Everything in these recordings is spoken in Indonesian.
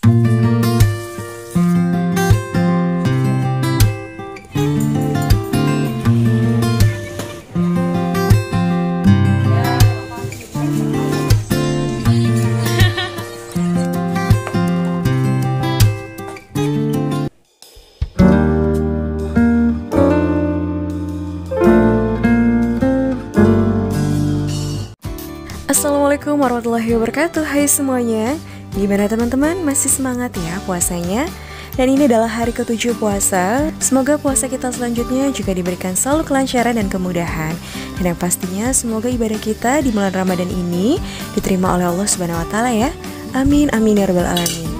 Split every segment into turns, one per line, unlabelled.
Assalamualaikum warahmatullahi wabarakatuh. Hai semuanya, gimana teman-teman? Masih semangat ya puasanya? Dan ini adalah hari ke-7 puasa. Semoga puasa kita selanjutnya juga diberikan selalu kelancaran dan kemudahan. Dan yang pastinya semoga ibadah kita di bulan Ramadan ini diterima oleh Allah Subhanahu wa taala ya. Amin amin ya rabbal alamin.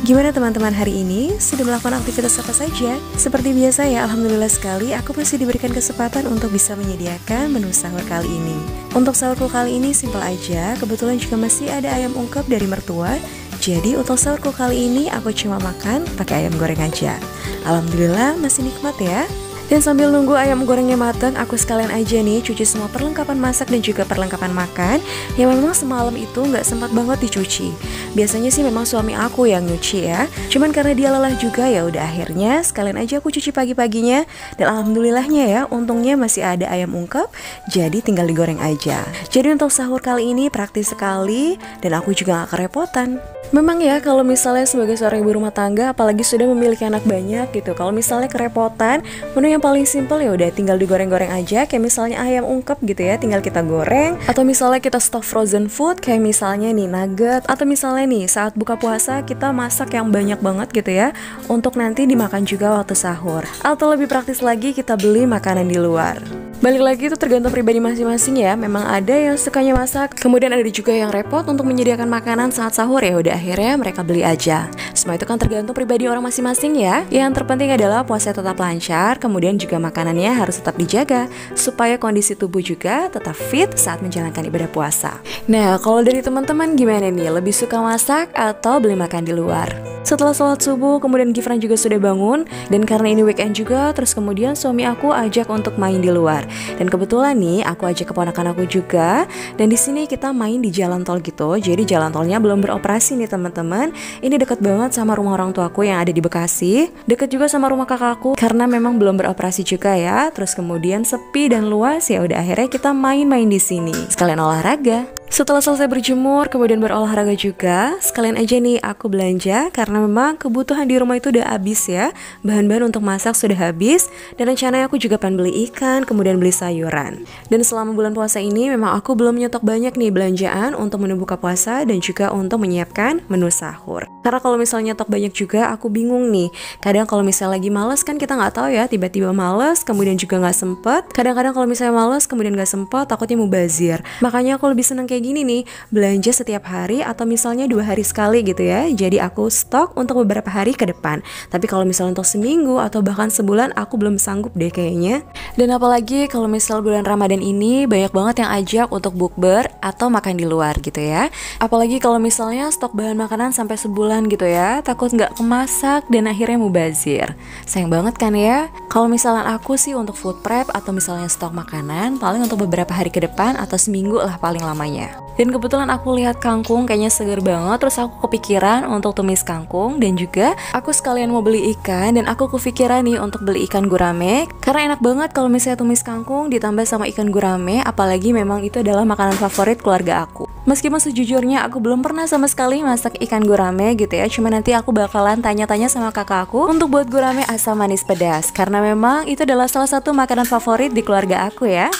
Gimana teman-teman hari ini? Sudah melakukan aktivitas apa saja? Seperti biasa ya, alhamdulillah sekali aku masih diberikan kesempatan untuk bisa menyediakan menu sahur kali ini. Untuk sahurku kali ini simpel aja, kebetulan juga masih ada ayam ungkep dari mertua. Jadi untuk sahurku kali ini aku cuma makan pakai ayam goreng aja. Alhamdulillah masih nikmat ya. Dan sambil nunggu ayam gorengnya matang, aku sekalian aja nih cuci semua perlengkapan masak dan juga perlengkapan makan yang memang semalam itu nggak sempat banget dicuci. Biasanya sih memang suami aku yang nyuci ya. Cuman karena dia lelah juga ya udah akhirnya sekalian aja aku cuci pagi-paginya. Dan alhamdulillahnya ya, untungnya masih ada ayam ungkep, jadi tinggal digoreng aja. Jadi untuk sahur kali ini praktis sekali dan aku juga gak kerepotan. Memang ya kalau misalnya sebagai seorang ibu rumah tangga apalagi sudah memiliki anak banyak gitu, kalau misalnya kerepotan, menu yang paling simpel ya udah tinggal digoreng-goreng aja, kayak misalnya ayam ungkep gitu ya, tinggal kita goreng. Atau misalnya kita stok frozen food kayak misalnya nih nugget, atau misalnya nih saat buka puasa kita masak yang banyak banget gitu ya, untuk nanti dimakan juga waktu sahur. Atau lebih praktis lagi kita beli makanan di luar. Balik lagi itu tergantung pribadi masing-masing ya. Memang ada yang sukanya masak, kemudian ada juga yang repot untuk menyediakan makanan saat sahur ya udah akhirnya mereka beli aja. Semua itu kan tergantung pribadi orang masing-masing ya. Yang terpenting adalah puasa tetap lancar, kemudian juga makanannya harus tetap dijaga supaya kondisi tubuh juga tetap fit saat menjalankan ibadah puasa. Nah, kalau dari teman-teman gimana nih? Lebih suka masak atau beli makan di luar? Setelah sholat subuh, kemudian Gifran juga sudah bangun, dan karena ini weekend juga, terus kemudian suami aku ajak untuk main di luar. Dan kebetulan nih, aku ajak keponakan aku juga, dan di sini kita main di jalan tol gitu. Jadi jalan tolnya belum beroperasi nih teman-teman. Ini dekat banget sama rumah orang tuaku yang ada di Bekasi, dekat juga sama rumah kakakku karena memang belum beroperasi juga ya. Terus kemudian sepi dan luas ya udah akhirnya kita main-main di sini. Sekalian olahraga. Setelah selesai berjemur, kemudian berolahraga juga, sekalian aja nih aku belanja karena memang kebutuhan di rumah itu udah habis ya. Bahan-bahan untuk masak sudah habis, dan rencananya aku juga pengen beli ikan, kemudian beli sayuran. Dan selama bulan puasa ini memang aku belum nyetok banyak nih belanjaan untuk menu buka puasa dan juga untuk menyiapkan menu sahur. Karena kalau misalnya nyetok banyak juga aku bingung nih. Kadang kalau misalnya lagi males kan kita nggak tahu ya, tiba-tiba males, kemudian juga nggak sempet. Kadang-kadang kalau misalnya males, kemudian nggak sempet, takutnya mubazir. Makanya aku lebih senang kayak gini nih, belanja setiap hari atau misalnya 2 hari sekali gitu ya. Jadi aku stok untuk beberapa hari ke depan. Tapi kalau misalnya untuk seminggu atau bahkan sebulan aku belum sanggup deh kayaknya. Dan apalagi kalau misal bulan Ramadan ini banyak banget yang ajak untuk bukber atau makan di luar gitu ya. Apalagi kalau misalnya stok bahan makanan sampai sebulan gitu ya, takut nggak kemasak dan akhirnya mubazir. Sayang banget kan ya. Kalau misalnya aku sih untuk food prep atau misalnya stok makanan paling untuk beberapa hari ke depan atau seminggu lah paling lamanya. Dan kebetulan aku lihat kangkung kayaknya seger banget, terus aku kepikiran untuk tumis kangkung, dan juga aku sekalian mau beli ikan, dan aku kepikiran nih untuk beli ikan gurame karena enak banget kalau misalnya tumis kangkung ditambah sama ikan gurame, apalagi memang itu adalah makanan favorit keluarga aku. Meskipun sejujurnya aku belum pernah sama sekali masak ikan gurame gitu ya, cuma nanti aku bakalan tanya-tanya sama kakak aku untuk buat gurame asam manis pedas karena memang itu adalah salah satu makanan favorit di keluarga aku ya.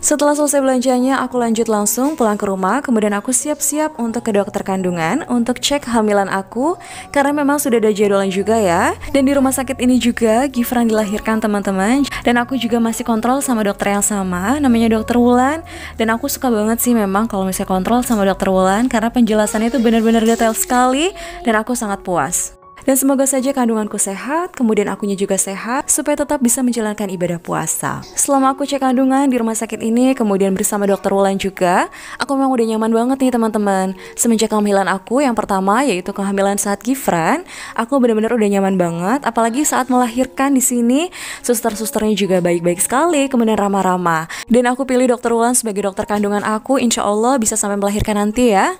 Setelah selesai belanjanya, aku lanjut langsung pulang ke rumah, kemudian aku siap-siap untuk ke dokter kandungan untuk cek kehamilan aku, karena memang sudah ada jadwalan juga ya. Dan di rumah sakit ini juga Gifran dilahirkan teman-teman, dan aku juga masih kontrol sama dokter yang sama, namanya dokter Wulan. Dan aku suka banget sih memang kalau misalnya kontrol sama dokter Wulan, karena penjelasannya itu benar-benar detail sekali, dan aku sangat puas. Dan semoga saja kandunganku sehat, kemudian akunya juga sehat, supaya tetap bisa menjalankan ibadah puasa. Selama aku cek kandungan di rumah sakit ini, kemudian bersama dokter Wulan juga, aku memang udah nyaman banget nih teman-teman. Semenjak kehamilan aku yang pertama, yaitu kehamilan saat Gifran, aku benar-benar udah nyaman banget. Apalagi saat melahirkan di sini, suster-susternya juga baik-baik sekali, kemudian ramah-ramah. Dan aku pilih dokter Wulan sebagai dokter kandungan aku, insya Allah bisa sampai melahirkan nanti ya.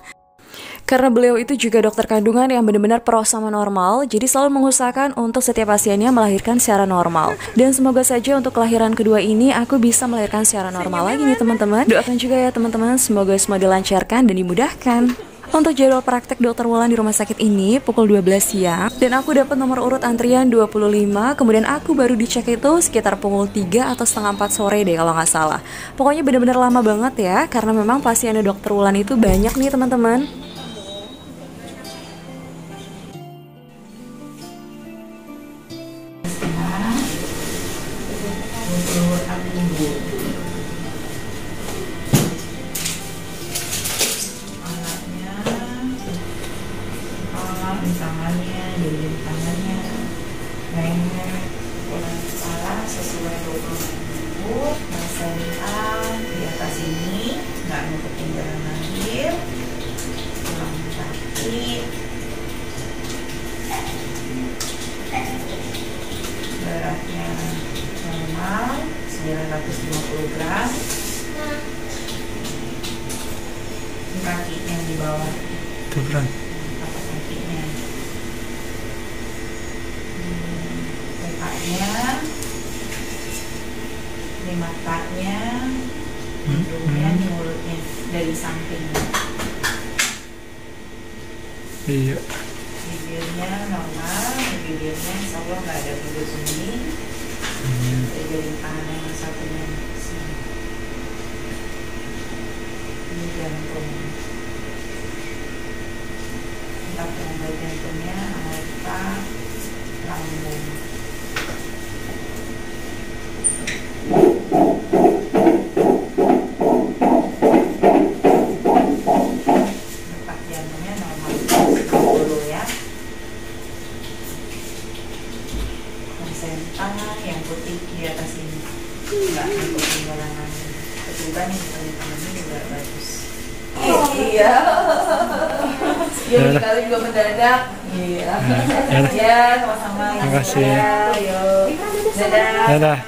Karena beliau itu juga dokter kandungan yang benar-benar pro sama normal, jadi selalu mengusahakan untuk setiap pasiennya melahirkan secara normal. Dan semoga saja untuk kelahiran kedua ini aku bisa melahirkan secara normal lagi nih teman-teman. Doakan juga ya teman-teman, semoga semua dilancarkan dan dimudahkan. Untuk jadwal praktek dokter Wulan di rumah sakit ini pukul 12 siang dan aku dapat nomor urut antrian 25, kemudian aku baru dicek itu sekitar pukul 3 atau setengah 4 sore deh kalau nggak salah. Pokoknya benar-benar lama banget ya, karena memang pasiennya dokter Wulan itu banyak nih teman-teman.
Tangannya, jadi tangannya, leher, bola kepala sesuai 20 sentang di atas ini, nggak nutupin jalan lahir, tulang kaki, beratnya normal 950 gram, kakinya yang di bawah.
Tuh berat.
Ini matanya, hidungnya, ini mulutnya dari samping.
Iya.
Bibirnya normal, bibirnya insya Allah nggak ada bibir kuning. Dari tangan yang satunya sini. Ini jantung. Entah penyebab jantungnya, aorta, lambung. Detak jantungnya normal 60 ya. Konsentang yang putih di atas ini, nggak ngikutin jalangan. Ketuban yang di tangan ini juga bagus. Iya. Jadi kali juga mendadak. Iya. Ya, sama-sama.
Terima kasih.
Ayo. Dadah.
Dadah.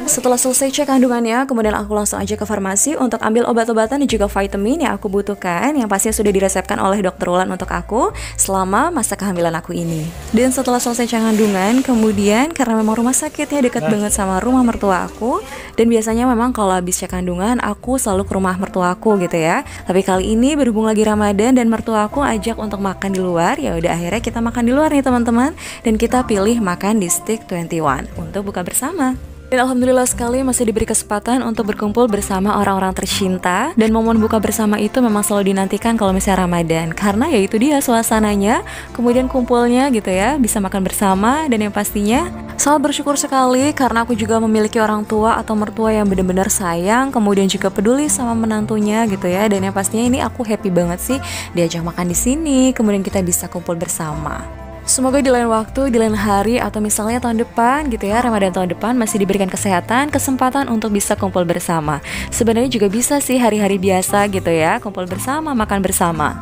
Setelah selesai cek kandungannya, kemudian aku langsung aja ke farmasi untuk ambil obat-obatan dan juga vitamin yang aku butuhkan, yang pastinya sudah diresepkan oleh dokter Wulan untuk aku selama masa kehamilan aku ini. Dan setelah selesai cek kandungan, kemudian karena memang rumah sakitnya dekat banget sama rumah mertua aku, dan biasanya memang kalau habis cek kandungan aku selalu ke rumah mertua aku gitu ya. Tapi kali ini berhubung lagi Ramadan dan mertua aku ajak untuk makan di luar, ya udah akhirnya kita makan di luar nih teman-teman, dan kita pilih makan di Stick 21 untuk buka bersama. Dan alhamdulillah sekali masih diberi kesempatan untuk berkumpul bersama orang-orang tercinta. Dan momen buka bersama itu memang selalu dinantikan kalau misalnya Ramadan, karena ya itu dia suasananya, kemudian kumpulnya gitu ya, bisa makan bersama. Dan yang pastinya sangat bersyukur sekali karena aku juga memiliki orang tua atau mertua yang benar-benar sayang, kemudian juga peduli sama menantunya gitu ya. Dan yang pastinya ini aku happy banget sih diajak makan di sini, kemudian kita bisa kumpul bersama. Semoga di lain waktu, di lain hari, atau misalnya tahun depan gitu ya, Ramadan tahun depan masih diberikan kesehatan, kesempatan untuk bisa kumpul bersama. Sebenarnya juga bisa sih hari-hari biasa gitu ya, kumpul bersama, makan bersama.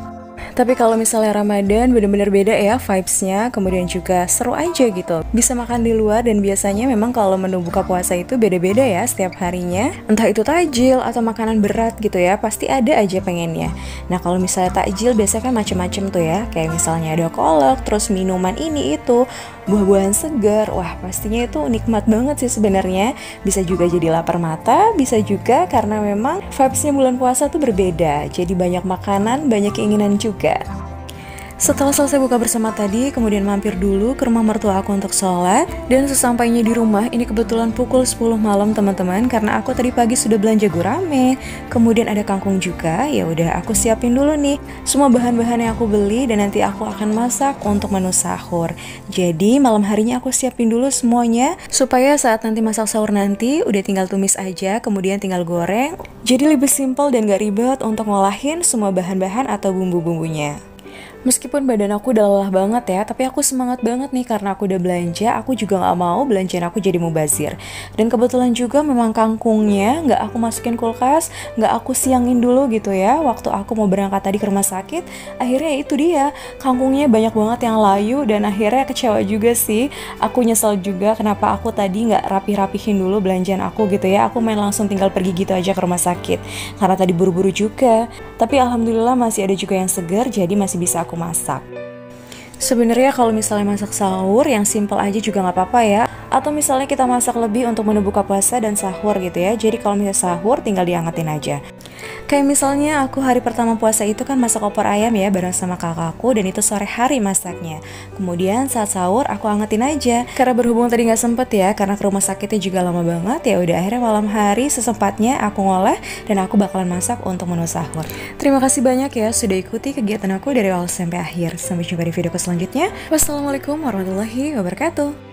Tapi kalau misalnya Ramadan bener-bener beda ya vibes-nya, kemudian juga seru aja gitu. Bisa makan di luar dan biasanya memang kalau menu buka puasa itu beda-beda ya setiap harinya. Entah itu takjil atau makanan berat gitu ya, pasti ada aja pengennya. Nah kalau misalnya takjil biasanya kan macem-macem tuh ya, kayak misalnya ada kolak, terus minuman ini itu, buah-buahan segar. Wah pastinya itu nikmat banget sih sebenarnya. Bisa juga jadi lapar mata, bisa juga karena memang vibes-nya bulan puasa tuh berbeda. Jadi banyak makanan, banyak keinginan juga. Setelah selesai buka bersama tadi, kemudian mampir dulu ke rumah mertua aku untuk sholat. Dan sesampainya di rumah, ini kebetulan pukul 10 malam teman-teman, karena aku tadi pagi sudah belanja gurame, kemudian ada kangkung juga. Ya udah aku siapin dulu nih semua bahan-bahan yang aku beli dan nanti aku akan masak untuk menu sahur. Jadi malam harinya aku siapin dulu semuanya supaya saat nanti masak sahur nanti udah tinggal tumis aja, kemudian tinggal goreng. Jadi lebih simpel dan gak ribet untuk ngolahin semua bahan-bahan atau bumbu-bumbunya. Meskipun badan aku udah lelah banget ya, tapi aku semangat banget nih karena aku udah belanja. Aku juga gak mau belanjaan aku jadi mubazir. Dan kebetulan juga memang kangkungnya gak aku masukin kulkas, gak aku siangin dulu gitu ya. Waktu aku mau berangkat tadi ke rumah sakit, akhirnya itu dia, kangkungnya banyak banget yang layu. Dan akhirnya kecewa juga sih. Aku nyesel juga kenapa aku tadi gak rapih-rapihin dulu belanjaan aku gitu ya. Aku main langsung tinggal pergi gitu aja ke rumah sakit karena tadi buru-buru juga. Tapi alhamdulillah masih ada juga yang segar, jadi masih bisa aku masak. Sebenarnya kalau misalnya masak sahur yang simple aja juga nggak apa-apa ya. Atau misalnya kita masak lebih untuk menu buka puasa dan sahur gitu ya. Jadi kalau misalnya sahur tinggal diangetin aja. Kayak misalnya aku hari pertama puasa itu kan masak opor ayam ya bareng sama kakakku, dan itu sore hari masaknya. Kemudian saat sahur aku angetin aja. Karena berhubung tadi nggak sempet ya, karena ke rumah sakitnya juga lama banget, ya udah akhirnya malam hari sesempatnya aku ngolah dan aku bakalan masak untuk menu sahur. Terima kasih banyak ya sudah ikuti kegiatan aku dari awal sampai akhir. Sampai jumpa di videoku selanjutnya. Wassalamualaikum warahmatullahi wabarakatuh.